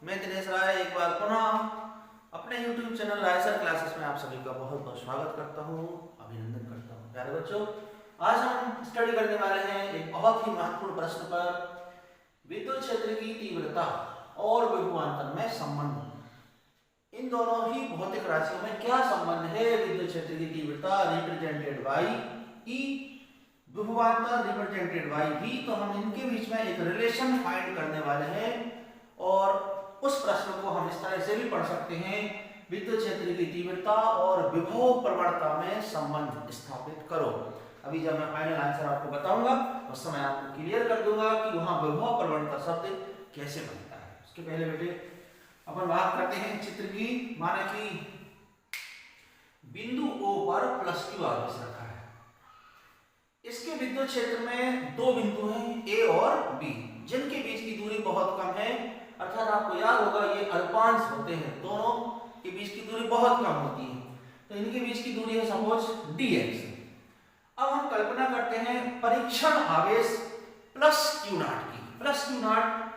मैं दिनेश राय एक बार पुनः अपने YouTube चैनल राय सर क्लासेस में आप सभी का बहुत बहुत स्वागत करता हूँ, अभिनंदन करता हूँ। प्यारे बच्चों, आज हम स्टडी करने वाले हैं एक बहुत ही महत्वपूर्ण प्रश्न पर, विद्युत क्षेत्र की तीव्रता और विभवांतर में संबंध। इन दोनों ही भौतिक राशियों में क्या संबंध है? विद्युत क्षेत्र की तीव्रता रिप्रेजेंटेड बाई ई, विभवांतर रिप्रेजेंटेड बाई वी। तो हम इनके बीच में एक रिलेशन फाइंड करने वाले हैं और उस प्रश्न को हम इस तरह से भी पढ़ सकते हैं, विद्युत क्षेत्र की तीव्रता और विभव प्रवणता में संबंध स्थापित करो। अभी जब मैं फाइनल आंसर आपको बताऊंगा उस समय आपको क्लियर कर दूंगा कि वहां विभव प्रवणता शब्द कैसे बनता है। उसके पहले बेटे अपन बात करते हैं चित्र की। माना कि बिंदु O पर प्लस Q आवेश रखा है। इसके विद्युत क्षेत्र में दो बिंदु हैं A और B, जिनके बीच की दूरी बहुत कम है। अर्थात आपको याद होगा ये अल्पांश होते हैं, दोनों के बीच की दूरी बहुत कम होती है। तो इनके बीच की दूरी है सपोज dx। अब हम कल्पना करते हैं परीक्षण आवेश प्लस Q नॉट की। प्लस Q नॉट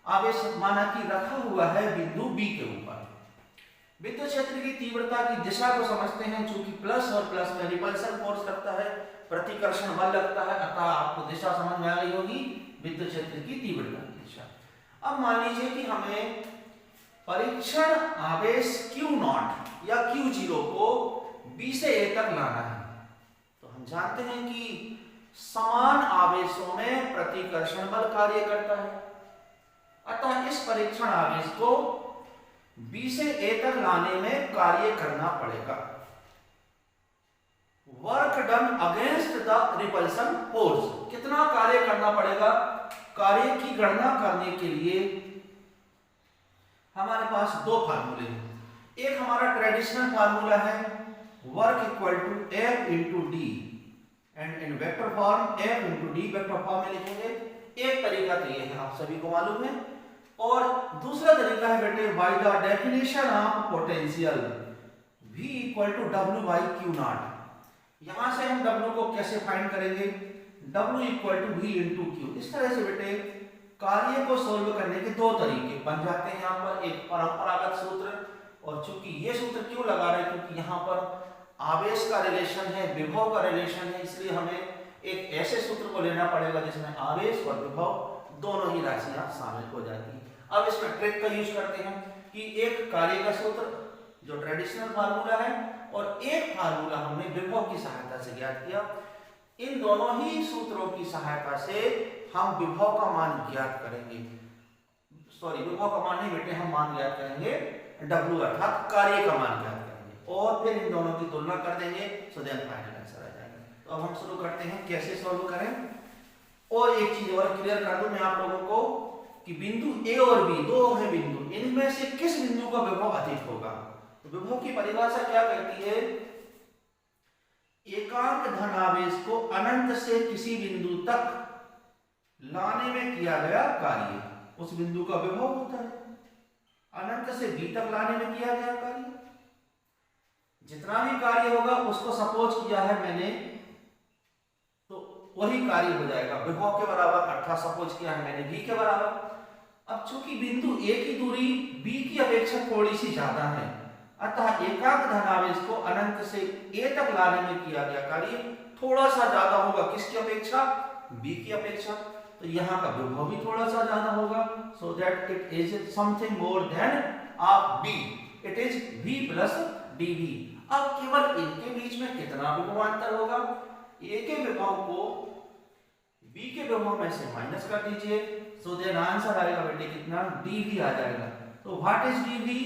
आवेश माना कि रखा हुआ है बिंदु B के ऊपर। विद्युत क्षेत्र की तीव्रता की दिशा को समझते हैं। चूंकि प्लस और प्लस में रिपल्सन फोर्स लगता है, प्रतिकर्षण बल लगता है, अतः आपको दिशा समझ में आ गई होगी विद्युत क्षेत्र की तीव्रता की दिशा। अब मान लीजिए कि हमें परीक्षण आवेश Q नॉट या Q0 को B से A तक लाना है। तो हम जानते हैं कि समान आवेशों में प्रतिकर्षण बल कार्य करता है, अतः इस परीक्षण आवेश को B से A तक लाने में कार्य करना पड़ेगा। Work done against the repulsion force, कितना कार्य करना पड़ेगा? कार्य की गणना करने के लिए हमारे पास दो फार्मूले हैं। एक हमारा ट्रेडिशनल फार्मूला है work equal to F into D, and in vector form F into D vector form में लिखेंगे। एक तरीका तो ये है, आप सभी को मालूम है। और दूसरा तरीका है बेटे by the definition of potential V equal to W by Q naught. यहां से हम W को कैसे फाइंड करेंगे? W equal to V into Q। इस तरह से बेटे कार्य को सोल्व करने के दो तरीके बन जाते हैं। यहाँ पर एक परंपरागत सूत्र, और चूंकि ये सूत्र क्यों लगा रहे हैं, क्योंकि यहाँ पर आवेश का रिलेशन है, विभव का रिलेशन है, इसलिए हमें एक ऐसे सूत्र को लेना पड़ेगा जिसमें आवेश और विभव दोनों ही राशियां शामिल हो जाती हैं। अब इसमें ट्रिक का यूज करते हैं कि एक कार्य का सूत्र जो ट्रेडिशनल फार्मूला है और एक फार्मूला हमने विभव की सहायता से ज्ञात किया। इन दोनों ही सूत्रों की सहायता से हम विभव का मान ज्ञात करेंगे। सॉरी, विभव का मान नहीं बेटे, हम मान ज्ञात करेंगे W अर्थात कार्य का मान ज्ञात करेंगे और फिर इन दोनों की तुलना कर देंगे, सो देन फाइनल आंसर आ जाएगा। तो अब हम शुरू करते हैं कैसे सॉल्व करें। और एक चीज और क्लियर कर दूं मैं आप लोगों को कि बिंदु A और B दो है बिंदु, इनमें से किस बिंदु का विभव अधिक होगा? तो विभव की परिभाषा क्या कहती है? एकांक धनावेश को अनंत से किसी बिंदु तक लाने में किया गया कार्य उस बिंदु का विभव होता है। अनंत से B तक लाने में किया गया कार्य, जितना भी कार्य होगा उसको सपोज किया है मैंने, तो वही कार्य हो जाएगा विभव के बराबर। अर्थात सपोज किया है मैंने B के बराबर। अब चूंकि बिंदु A की दूरी B की अपेक्षा थोड़ी सी ज्यादा है, अतः एकांक धनावेश को अनंत से A तक लाने में किया गया कार्य थोड़ा सा ज्यादा होगा। किसकी अपेक्षा? B की अपेक्षा। तो यहाँ का विभव भी थोड़ा सा ज्यादा होगा, so that it is something more than of B, it is V plus dV। अब केवल इनके बीच में कितना विभवांतर होगा? A के विभव को B के विभव में से माइनस कर दीजिए, सो देन आंसर आएगा बेटे कितना? dV आ जाएगा। तो what is dV?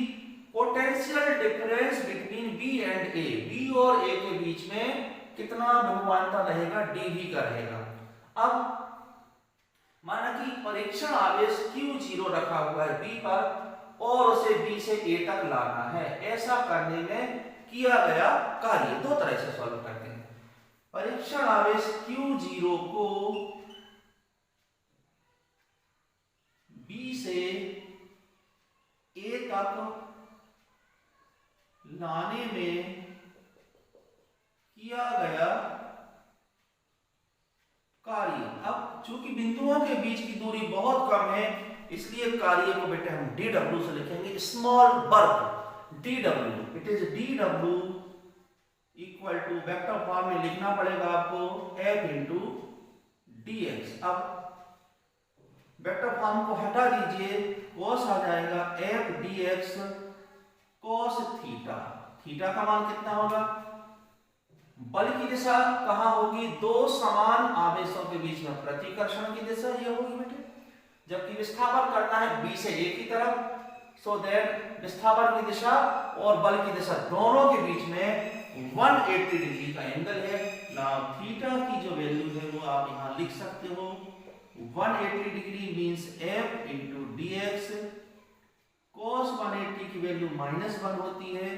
Potential difference between B and A। B और A के बीच में कितना विभवांतर रहेगा? dV का रहेगा। अब माना कि परीक्षण आवेश Q0 रखा हुआ है B पर और उसे B से A तक लाना है। ऐसा करने में किया गया कार्य दो तरह से सॉल्व करते हैं। परीक्षण आवेश Q0 को B से A तक लाने में किया गया कार्य। अब चूंकि बिंदुओं के बीच की दूरी बहुत कम है, इसलिए कार्य को बेटे हम dw से लिखेंगे, small work dw, it is dw equal to vector form में लिखना पड़ेगा आपको f इंटू dx। अब वेक्टर फॉर्म को हटा दीजिए, cos आ जाएगा f dx cos theta. Theta का मान कितना होगा? बल की दिशा कहाँ होगी? दो समान आवेशों के बीच में प्रतिकर्षण की दिशा ये होगी बेटे, जबकि विस्थापन करना है b से a की तरफ, सो दैट विस्थापन की दिशा और बल की दिशा दोनों के बीच में 180 डिग्री का एंगल है। नाउ थीटा की जो वैल्यू है वो आप यहाँ लिख सकते हो, 180 degree means f into dx, cos 180 की वैल्यू -1 होती है,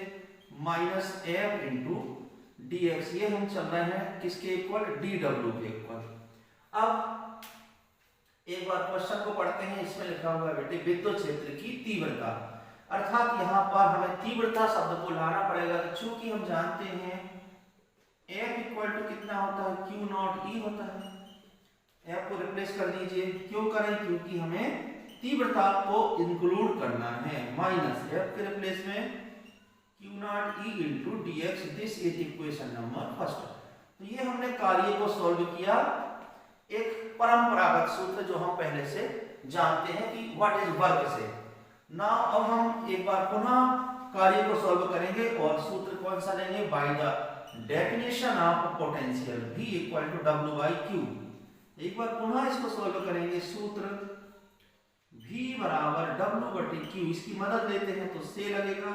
माइनस f इंटू dx। ये हम चल रहे हैं किसके इक्वल? dw के इक्वल। अब एक बार क्वेश्चन को पढ़ते हैं, इसमें लिखा हुआ है बेटे विद्युत क्षेत्र की तीव्रता, अर्थात यहाँ पर हमें तीव्रता शब्द को लाना पड़ेगा। तो चूंकि हम जानते हैं f इक्वल टू कितना होता है? Q नॉट E होता है। f को रिप्लेस कर दीजिए, क्यों करें? क्योंकि हमें तीव्रता को इंक्लूड करना है। माइनस f के रिप्लेस में Q not E into dx, this is equation number first. तो ये हमने कार्य को सॉल्व किया एक परंपरागत सूत्र जो हम पहले से जानते हैं कि व्हाट इज वर्क से। नाउ अब हम एक बार पुनः कार्य को सॉल्व करेंगे और सूत्र कौन सा लेंगे? By the definition of potential V equal to W by Q। एक बार पुनः इसको सॉल्व करेंगे, सूत्र V बराबर W बटे Q, इसकी मदद लेते हैं तो से लगेगा।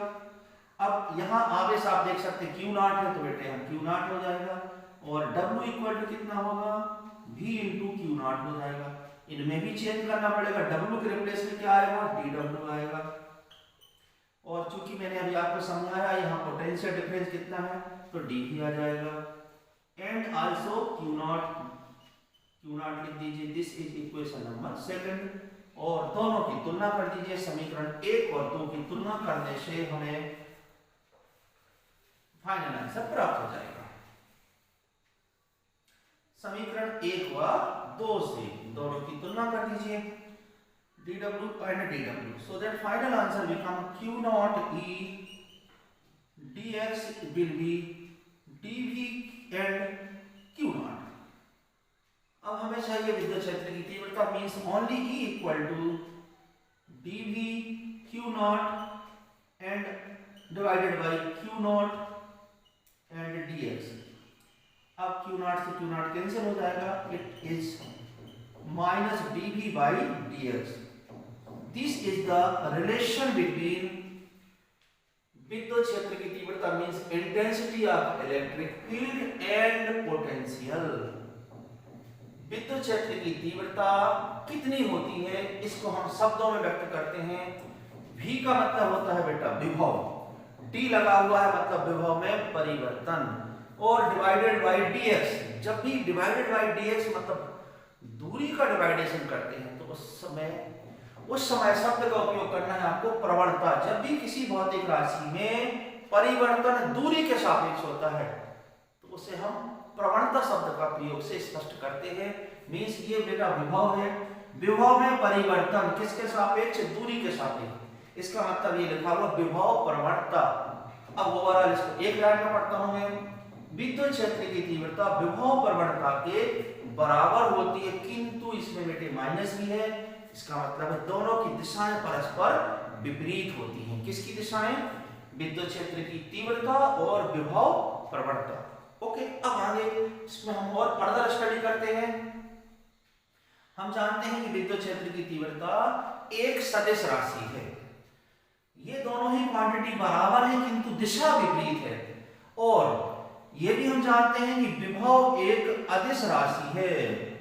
अब यहाँ आवेश आप देख सकते हैं Q नॉट है, तो बेटे हम Q नॉट हो जाएगा, और W इक्वल टू कितना होगा? V इंटू Q नॉट हो जाएगा। इनमें भी चेंज करना पड़ेगा, W के रिप्लेस में क्या आएगा? dW आएगा। और चूंकि मैंने अभी आपको समझाया यहाँ पोटेंशियल डिफरेंस कितना है, तो dV आ जाएगा। एंड आल्सो Q नॉट लिख दीजिए, this is equation number second. और दोनों की तुलना कर दीजिए, समीकरण 1 और 2 की तुलना करने से हमें फाइनल आंसर प्राप्त हो जाएगा। समीकरण 1 व 2 से दोनों की तुलना कर दीजिए, dW and dW, so that final answer become Q naught E dx will be dV and Q naught। अब हमें चाहिए विद्युत क्षेत्र की तीव्रता, means only E equal to dV Q naught and divided by Q naught and dx। अब Q naught से Q naught cancel हो जाएगा, it is minus dV by dx। This is the relation between विद्युत क्षेत्र की तीव्रता means intensity of electric field and potential. विद्युत क्षेत्र की तीव्रता कितनी होती है, इसको हम शब्दों में व्यक्त करते हैं। V का मतलब होता है बेटा विभव, D लगा हुआ है मतलब विभव में परिवर्तन, और डिवाइडेड बाय dx। जब भी डिवाइडेड बाय dx मतलब दूरी का डिवाइडेशन करते हैं तो उस समय शब्द का उपयोग करना है आपको प्रवणता। जब भी किसी भौतिक राशि में परिवर्तन दूरी के सापेक्ष होता है तो उसे हम प्रवणता शब्द का प्रयोग से स्पष्ट करते हैं। मींस ये बेटा विभव है, विभव में परिवर्तन किसके सापेक्ष? दूरी के सापेक्ष। इसका मतलब ये लिखा हुआ विभव प्रवणता। अब ओवरऑल इसको एक लाइन में पढ़ता हूं मैं। विद्युत क्षेत्र की तीव्रता विभव प्रवणता के बराबर होती है, किंतु इसमें बेटे माइनस भी है। इसका मतलब है दोनों की दिशाएं परस्पर विपरीत होती हैं। किसकी दिशाएं? विद्युत क्षेत्र की तीव्रता और विभव प्रवणता। ओके, अब आगे इसमें हम और फर्दर स्टडी करते हैं। हम जानते हैं कि विद्युत क्षेत्र की तीव्रता एक सदिश राशि है। ये दोनों ही क्वांटिटी बराबर है किंतु दिशा विपरीत है। और ये भी हम जानते हैं कि विभव एक अदिश राशि है।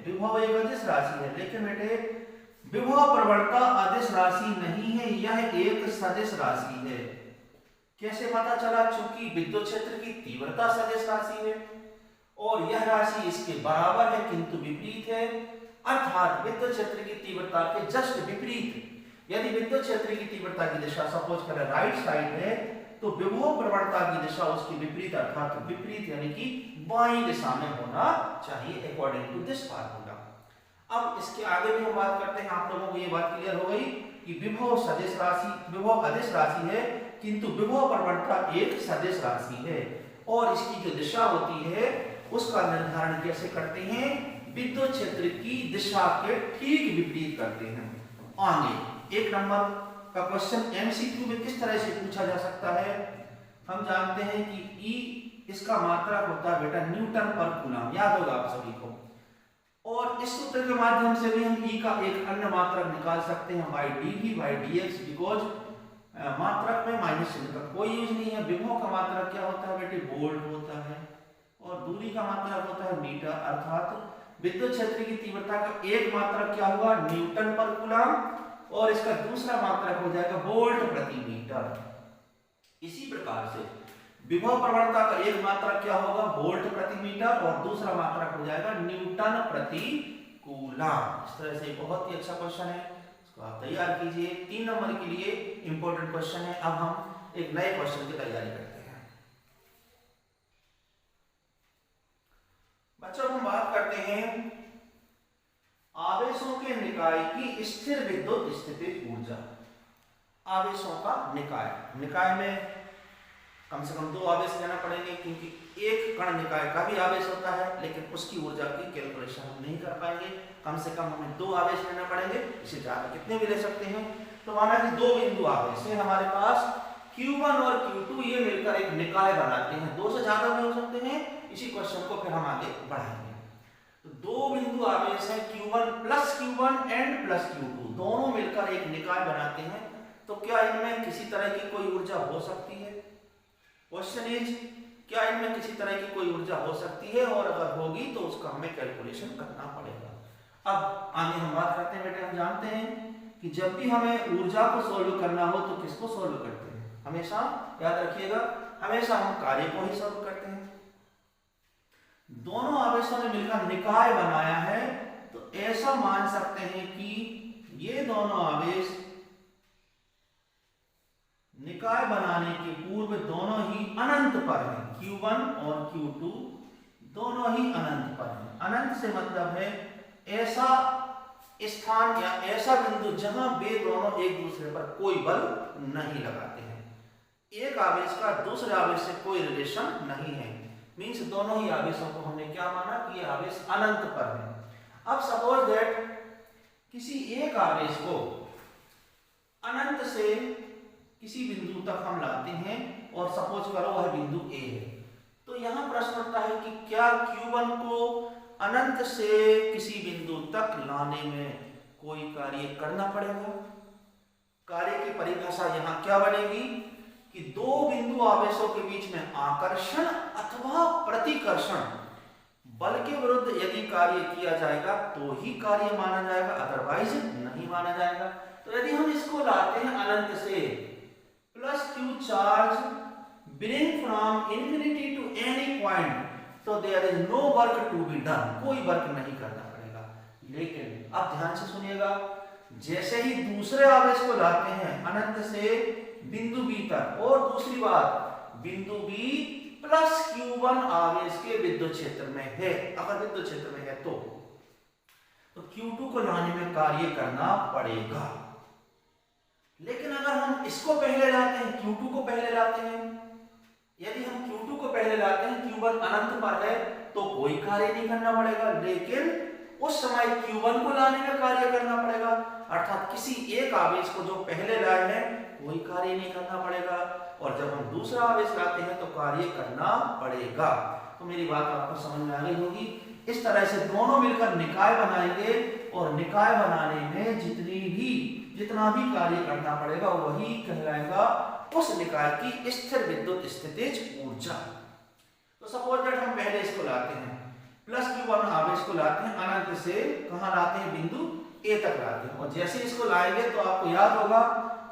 विभव एक अदिश राशि है, लेकिन बेटे विभव प्रवणता अदिश राशि नहीं है, यह एक सदिश राशि है। कैसे पता चला? चूंकि विद्युत क्षेत्र की तीव्रता सदिश राशि है और यह राशि इसके बराबर है किंतु विपरीत है, अर्थात विद्युत क्षेत्र की तीव्रता के जस्ट विपरीत। यदि विद्युत क्षेत्र की तीव्रता की दिशा सपोज करें राइट साइड है, तो विभव प्रवणता की दिशा उसकी विपरीत अर्थात विपरीत यानी कि बाईं दिशा में होना चाहिए अकॉर्डिंग टू दिस फार्मूला। अब इसके आगे भी हम बात करते हैं, आप लोगों को ये बात क्लियर हो गई कि विभव सदिश राशि, विभव अदिश राशि है किंतु विभव प्रवणता एक सदिश राशि है, और इसकी जो दिशा होती है उसका निर्धारण कैसे करते हैं, विद्युत क्षेत्र की दिशा के ठीक विपरीत करते हैं। आगे 1 नंबर का क्वेश्चन एमसीक्यू में किस तरह से पूछा जा सकता है। हम जानते हैं कि ई इसका मात्रक होता है बेटा न्यूटन पर कूलम, याद होगा आप सभी को, और इस सूत्र के माध्यम से भी हम ई का एक अन्य मात्रक निकाल सकते हैं by dv by dx, because मात्रक में माइनस चिन्ह का कोई यूज नहीं है। विभव का मात्रक क्या होता है बेटे, वोल्ट होता है, और दूरी का मात्रक होता है मीटर, अर्थात विद्युत क्षेत्र की तीव्रता का एक मात्रक क्या हुआ, न्यूटन पर कूलम, और इसका दूसरा मात्रक हो जाएगा वोल्ट प्रति मीटर। इसी प्रकार से विभव प्रवणता का एक मात्रक क्या होगा, वोल्ट प्रति मीटर, और दूसरा मात्रक हो जाएगा न्यूटन प्रति कूलम। इस तरह से बहुत ही अच्छा क्वेश्चन है, इसको आप तैयार कीजिए। 3 नंबर के लिए इंपॉर्टेंट क्वेश्चन है। अब हम एक नए क्वेश्चन की तैयारी करते हैं। बच्चों हम बात करते हैं आवेशों के निकाय की स्थिर विद्युत स्थितिज ऊर्जा। आवेशों का निकाय, निकाय में कम से कम 2 आवेश लेना पड़ेंगे, क्योंकि एक कण निकाय का भी आवेश होता है, लेकिन उसकी ऊर्जा की कैलकुलेशन हम नहीं कर पाएंगे। कम से कम हमें 2 आवेश लेना पड़ेंगे, इससे ज्यादा कितने भी ले सकते हैं। तो माना कि 2 बिंदु आवेश है हमारे पास, Q1 और Q2, ये मिलकर एक निकाय बनाते हैं। 2 से ज्यादा भी हो सकते हैं। इसी क्वेश्चन को फिर हम आगे बढ़ाएंगे। तो 2 बिंदु आवेश है Q1 एंड प्लस Q2, दोनों मिलकर एक निकाय बनाते हैं। तो क्या इनमें किसी तरह की कोई ऊर्जा हो सकती है, क्वेश्चन इज, क्या इनमें किसी तरह की कोई ऊर्जा हो सकती है, और अगर होगी तो उसका हमें कैलकुलेशन करना पड़ेगा। अब आगे हम बात करते हैं बेटे, हम जानते हैं कि जब भी हमें ऊर्जा को सॉल्व करना हो तो किसको सॉल्व करते हैं, हमेशा याद रखिएगा, हमेशा हम कार्य को ही सॉल्व करते हैं। दोनों आवेशों ने मिलकर निकाय बनाया है, तो ऐसा मान सकते हैं कि ये दोनों आवेश निकाय बनाने के पूर्व दोनों ही अनंत पर हैं। Q1 और Q2 दोनों ही अनंत पर हैं। अनंत से मतलब है ऐसा स्थान या ऐसा बिंदु जहां वे दोनों एक दूसरे पर कोई बल नहीं लगाते हैं। एक आवेश का दूसरे आवेश से कोई रिलेशन नहीं है, मींस दोनों ही आवेशों को हमने क्या माना कि ये आवेश अनंत पर है। अब सपोज दैट किसी एक आवेश को अनंत से किसी बिंदु तक हम लाते हैं, और सपोज करो वह बिंदु ए है, तो यहां प्रश्न उठता है कि क्या Q1 को अनंत से किसी बिंदु तक लाने में कोई कार्य करना पड़ेगा। कार्य की परिभाषा यहां क्या बनेगी कि 2 बिंदु आवेशों के बीच में आकर्षण अथवा प्रतिकर्षण बल के विरुद्ध यदि कार्य किया जाएगा तो ही कार्य माना जाएगा, अदरवाइज नहीं माना जाएगा। तो यदि हम इसको लाते हैं अनंत से, plus Q charge bring from infinity to any point, so there is no work to be done, कोई वर्क नहीं करना पड़ेगा। लेकिन अब ध्यान से सुनिएगा, जैसे ही दूसरे आवेश को लाते हैं अनंत से बिंदु B तक, और दूसरी बात बिंदु B प्लस Q1 आवेश के विद्युत क्षेत्र में है, अगर विद्युत क्षेत्र में है तो Q2 को लाने में कार्य करना पड़ेगा। लेकिन अगर हम इसको पहले लाते हैं, Q2 को पहले लाते हैं, यदि हम Q2 को पहले लाते हैं, Q1 अनंत पर है तो कोई कार्य नहीं करना पड़ेगा, लेकिन उस समय Q1 को लाने में कार्य करना पड़ेगा। अर्थात किसी एक आवेश को जो पहले लाए हैं कोई कार्य नहीं करना पड़ेगा, और जब हम दूसरा आवेश लाते हैं तो कार्य करना पड़ेगा। तो मेरी बात आपको समझ में आ गई होगी। इस तरह से दोनों मिलकर निकाय बनाएंगे, और निकाय बनाने में जितना भी कार्य करना पड़ेगा वही कहलाएगा उस निकाय की स्थिर विद्युत स्थितिज ऊर्जा। तो सपोज दैट हम पहले इसको लाते हैं, प्लस Q1 आवेश को लाते हैं अनंत से, कहां लाते हैं, बिंदु A तक लाते हैं, और जैसे इसको लाएंगे तो आपको याद होगा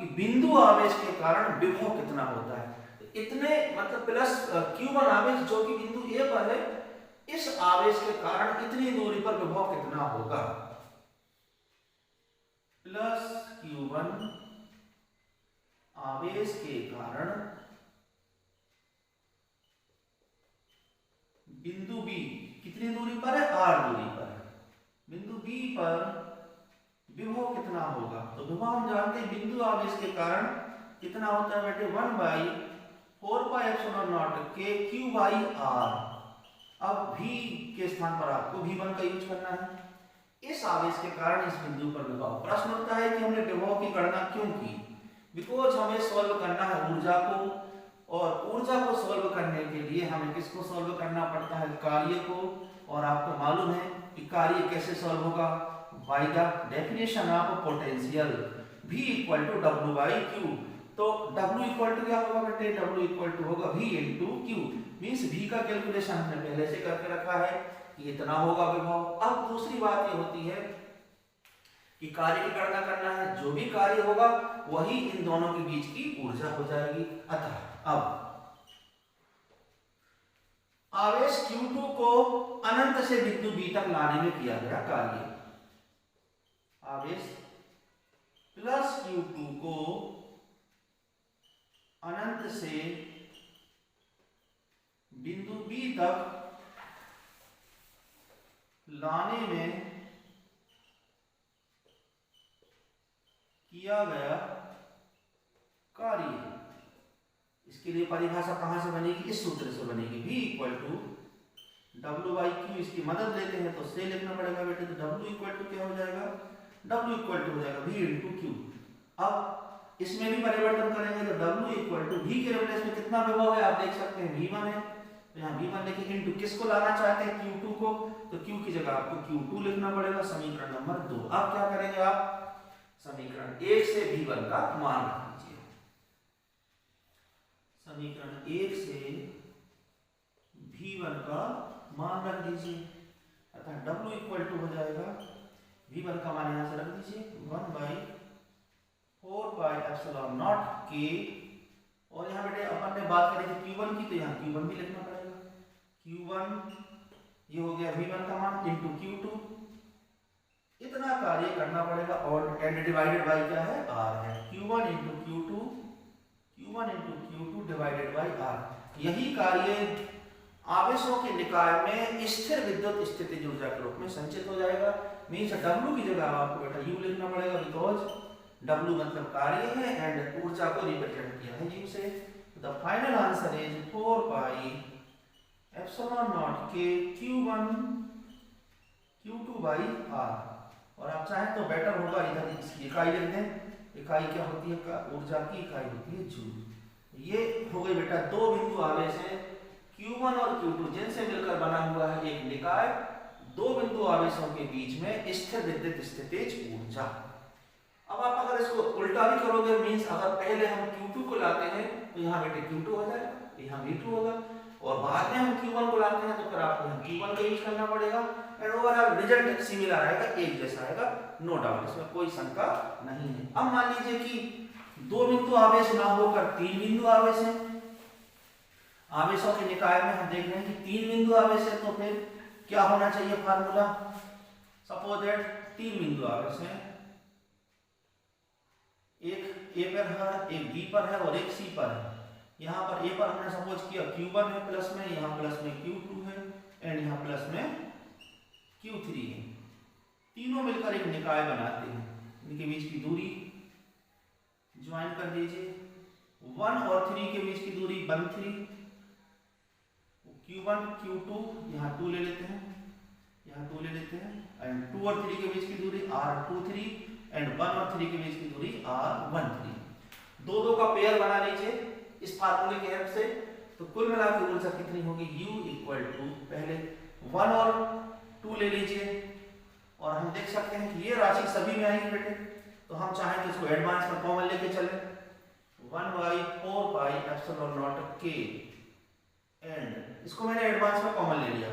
कि बिंदु आवेश के कारण विभव कितना होता है। तो इतने मतलब प्लस Q1 आवेश जो कि बिंदु A पर है, इस आवेश के कारण इतनी दूरी पर विभव कितना होगा, प्लस Q1 आवेश के कारण बिंदु B कितनी दूरी पर है, R दूरी पर है। बिंदु B P पर विभव कितना होगा? तो विभव हम जानते हैं बिंदु आवेश के कारण कितना होता है बेटे 1/4πε0 के Q/R। अब V के स्थान पर आपको V1 का यूज करना है। इस आवेश के कारण इस बिंदु पर विभव। प्रश्न उठता है कि हमने विभव की गणना क्यों की? बिकॉज हमें सॉल्व करना है ऊर्जा को, और ऊर्जा को सॉल्व करने के लिए हमें किसको सॉल्व करना पड़ता है? कार्य को। और आपको मालूम है कि कार्य कैसे सॉल्व होगा? By the definition of potential V equal to W/Q। तो W इक्वल टू क्या होगा बेटे? W इक्वल टू होगा V into Q। Means V का कैलकुलेशन हमने पहले से करके रखा है कि इतना होगा विभव। अब दूसरी बात ये होती है कि कार्य की गणना करना है, जो भी कार्य होगा वही इन दोनों के बीच की ऊर्जा हो जाएगी। अतः अब आवेश Q2 को अनंत से बिंदु B तक लाने में किया गया कार्य, आवेश प्लस Q2 को अनंत से बिंदु B तक लाने में किया गया कार्य। इसके लिए परिभाषा कहां से बनेगी? इस सूत्र से बनेगी। V equal to W/Q। इसकी मदद लेते हैं तो से लिखना पड़ेगा बेटे। तो W इक्वल टू क्या हो जाएगा? W इक्वल टू हो जाएगा V इंटू Q। अब इसमें भी परिवर्तन करेंगे तो W इक्वल टू V के रिप्लेस में कितना विभव है आप देख सकते हैं V1 है, तो यहाँ V1 लिखेंगे इंटू किसको लाना चाहते हैं? Q2 को। तो Q की जगह आपको Q2 लिखना पड़ेगा। समीकरण नंबर 2। अब क्या करेंगे आप? समीकरण 1 से V1 का मान रख लीजिए। समीकरण 1 से V1 का मान रख दीजिए। अतः W इक्वल टू हो जाएगा, V1 का मान यहां से रख दीजिए 1/4πε0 के। और यहाँ बेटे अपन ने बात करी थी Q1 की, तो यहाँ Q1 भी लिखना पड़ेगा। Q1 ये हो गया V1 का मान इंटू Q2। इतना कार्य करना पड़ेगा और एंड डिवाइडेड बाय क्या है? R है। Q1 into Q2, Q1 into Q2 divided by R। यही कार्य आवेशों के निकाय में स्थिर विद्युत स्थितिज ऊर्जा के रूप में संचित हो जाएगा। मीन्स W की जगह आपको बेटा U लिखना पड़ेगा, बिकॉज W मतलब कार्य है एंड ऊर्जा को रिप्रेजेंट किया है U से। द फाइनल आंसर इज 4πε0 के Q1 Q2 बाई R। और आप चाहें तो बेटर होगा इधर इसकी इकाई लिख दें। इकाई क्या होती है? ऊर्जा की इकाई होती है जूल। ये हो गई बेटा दो बिंदु आवेश हैं Q1 और Q2 जिनसे मिलकर बना हुआ है एक निकाय। दो बिंदु आवेशों के बीच में स्थिर विद्युत स्थितिज ऊर्जा। अब आप अगर इसको उल्टा भी करोगे, मींस अगर पहले हम Q2 को लाते हैं तो यहाँ बेटे Q2 हो जाएगा, यहाँ V2 होगा, और बाद में हम Q1 को लाते हैं तो फिर आपको यहाँ Q1 का यूज करना पड़ेगा। एंड ओवरऑल रिजल्ट सिमिलर आएगा, एक जैसा आएगा, नो डाउट, इसमें कोई शंका नहीं है। अब मान लीजिए कि दो बिंदु आवेश ना होकर तीन बिंदु आवेश है। आवेशों के निकाय में हम देख रहे हैं कि तीन बिंदु आवेश है, तो फिर क्या होना चाहिए फार्मूला? सपोज दैट तीन बिंदु आवेश है, एक A पर है, एक B पर है और एक C पर है। यहाँ पर A पर हमने सपोज किया Q1 है प्लस में, यहाँ प्लस में Q2 है एंड यहाँ प्लस में Q3 है। तीनों मिलकर एक निकाय बनाते हैं। इनके बीच की दूरी ज्वाइन कर दीजिए। 1 और 3 के बीच की दूरी 1 3, Q1 Q2 यहाँ 2 ले लेते हैं, यहाँ 2 ले लेते हैं, एंड 2 और 3 के बीच की दूरी R2 3 एंड 1 और 3 के बीच की दूरी R1 3। दो दो का पेयर बना लीजिए इस फार्मूले की हेल्प से। तो कुल मिलाकर ऊर्जा कितनी होगी? U इक्वल टू पहले 1 और 2 ले लीजिए, और हम देख सकते हैं कि ये राशि सभी में आएगी बेटे। तो हम चाहें तो इसको एडवांस में कॉमन लेके चले, 1/4πε0 के, एंड इसको मैंने एडवांस में कॉमन ले लिया।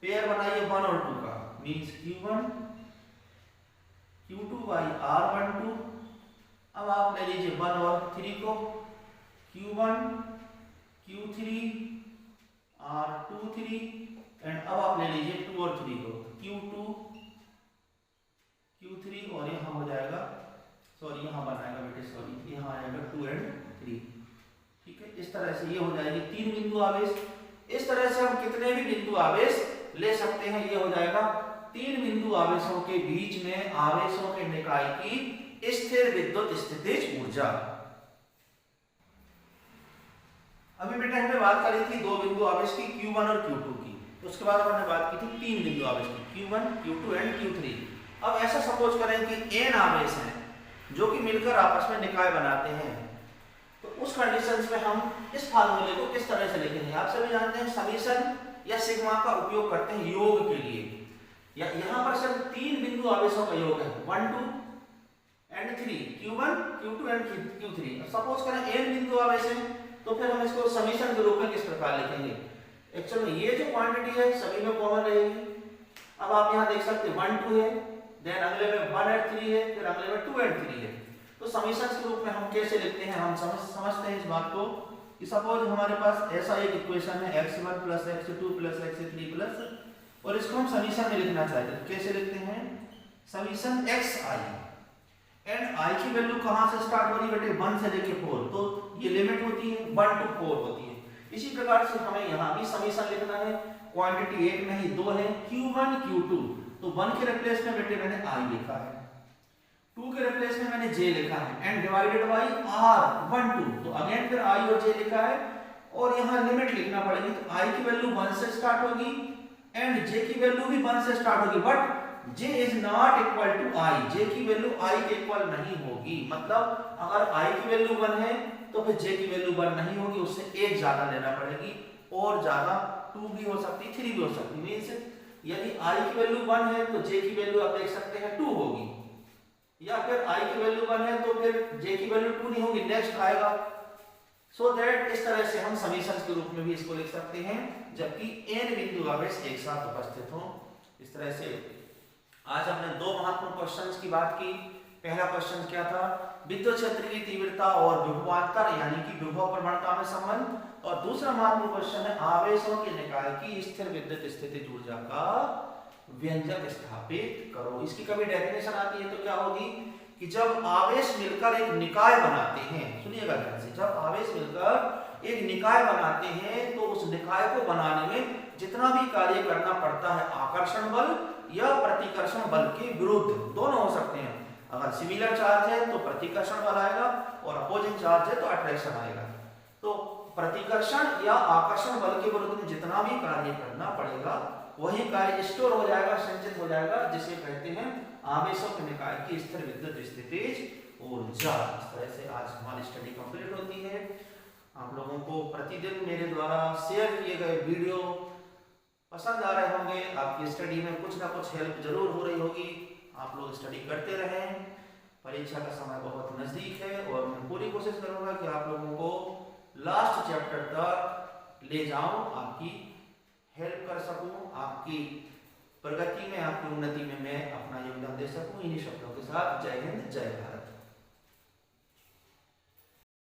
पेयर बनाइए 1 और 2 का, means Q1 Q2 by R12। अब आप ले लीजिए 1 और 3 को, Q1 Q3 R23, एंड अब आप ले लीजिए 2 और 3 को, Q2 Q3, और यहाँ हो जाएगा, सॉरी यहाँ बनाएगा बेटे, सॉरी यहाँ आएगा 2 एंड 3। ठीक है, इस तरह से ये हो जाएगी तीन बिंदु आवेश। इस तरह से हम कितने भी बिंदु आवेश ले सकते हैं, ये हो जाएगा तीन बिंदु आवेशों के बीच में आवेशों के निकाय की स्थिर विद्युत स्थितिज ऊर्जा। अभी बेटा हमने बात करी थी दो बिंदु आवेश की Q1 और Q2 की, तो उसके बाद हमने बात की थी तीन बिंदु आवेश की Q1, Q2 एंड Q3। अब ऐसा सपोज करें कि n आवेश हैं जो कि मिलकर आपस में निकाय बनाते हैं, तो उस कंडीशंस में हम इस फार्मूले को किस तरह से लिखेंगे। आप सभी जानते हैं समीशन या सिग्मा का उपयोग करते हैं योग के लिए, या यहाँ पर सिर्फ तीन बिंदु आवेशों का योग है 1, 2 and 3, Q1, Q2 and Q3। Suppose करें n बिंदु आवेश है तो फिर हम इसको समीशन के रूप में किस प्रकार लिखेंगे। एक्चुअल में ये जो क्वांटिटी है सभी में कॉमन रहेगी। अब आप यहाँ देख सकते हैं 1, 2 है, देन अगले में 1 एंड 3 है, फिर अगले में 2 एंड 3 है। तो समीशन के रूप में हम कैसे लिखते हैं, हम समझते हैं इस बात को कि सपोज हमारे पास ऐसा एक इक्वेशन है x1 + x2 + x3 प्लस, और इसको हम समीशन में लिखना चाहते हैं। कैसे लिखते हैं, समीशन xi एंड i की वैल्यू कहां से स्टार्ट हो रही है बेटे, 1 से लेके 4, तो ये लिमिट होती है 1 to 4 होती है। इसी प्रकार से हमें यहाँ भी समीशन लिखना है, क्वांटिटी एक नहीं दो है Q1 Q2, तो 1 के रिप्लेस में बेटे मैंने i लिखा है, 2 के रिप्लेस में मैंने j लिखा है एंड डिवाइडेड बाय r 1 2, तो अगेन फिर i और j लिखा है, और यहाँ लिमिट लिखना पड़ेगी। तो i की वैल्यू 1 से स्टार्ट होगी एंड j की वैल्यू भी 1 से स्टार्ट होगी, but j is not equal to i, j की वैल्यू i के इक्वल नहीं होगी। मतलब अगर i की वैल्यू 1 है तो फिर j की वैल्यू 1 नहीं होगी, उससे एक ज्यादा लेना पड़ेगी, और ज्यादा 2 भी हो सकती, 3 भी हो सकती। मींस यदि i की वैल्यू 1 है तो j की वैल्यू आप देख सकते हैं 2 होगी, या फिर i की वैल्यू 1 है तो फिर j की वैल्यू 2 नहीं होगी, नेक्स्ट आएगा। सो दैट इस तरह से हम समीशन के रूप में भी इसको लिख सकते हैं, जबकि n बिंदु आवेश एक साथ उपस्थित हो। इस तरह से आज हमने दो महत्वपूर्ण क्वेश्चंस की बात की। पहला क्वेश्चन क्या था, विद्युत क्षेत्र की तीव्रता और विभवांतर यानी कि विभव प्रवणता में संबंध, और दूसरा महत्वपूर्ण क्वेश्चन है आवेशों के निकाय की स्थिर विद्युत स्थितिज ऊर्जा का व्यंजक स्थापित करो। इसकी कभी डेफिनेशन आती है तो क्या होगी कि जब आवेश मिलकर एक निकाय बनाते हैं, सुनिएगा ध्यान से, जब आवेश मिलकर एक निकाय बनाते हैं तो उस निकाय को बनाने में जितना भी कार्य करना पड़ता है, आकर्षण बल या प्रतिकर्षण बल के विरुद्ध, दोनों हो सकते हैं। अगर सिमिलर चार्ज है तो प्रतिकर्षण बल आएगा, और अपोजिंग चार्ज है तो अट्रैक्शन आएगा। तो प्रतिकर्षण या आकर्षण बल के विरुद्ध में जितना भी कार्य करना पड़ेगा वही कार्य स्टोर हो जाएगा, संचित हो जाएगा, जिसे कहते हैं आवेशों के निकाय की स्थिर विद्युत स्थितिज ऊर्जा। इस तरह से आज हमारी स्टडी कंप्लीट होती है। आप लोगों को प्रतिदिन मेरे द्वारा शेयर किए गए वीडियो पसंद आ रहे होंगे, आपकी स्टडी में कुछ ना कुछ हेल्प जरूर हो रही होगी। आप लोग स्टडी करते रहें, परीक्षा का समय बहुत नजदीक है, और मैं पूरी कोशिश करूंगा कि आप लोगों को लास्ट चैप्टर तक ले जाऊं, आपकी हेल्प कर सकूं, आपकी प्रगति में, आपकी उन्नति में मैं अपना योगदान दे सकूं। इन्हीं शब्दों के साथ जय हिंद, जय भारत।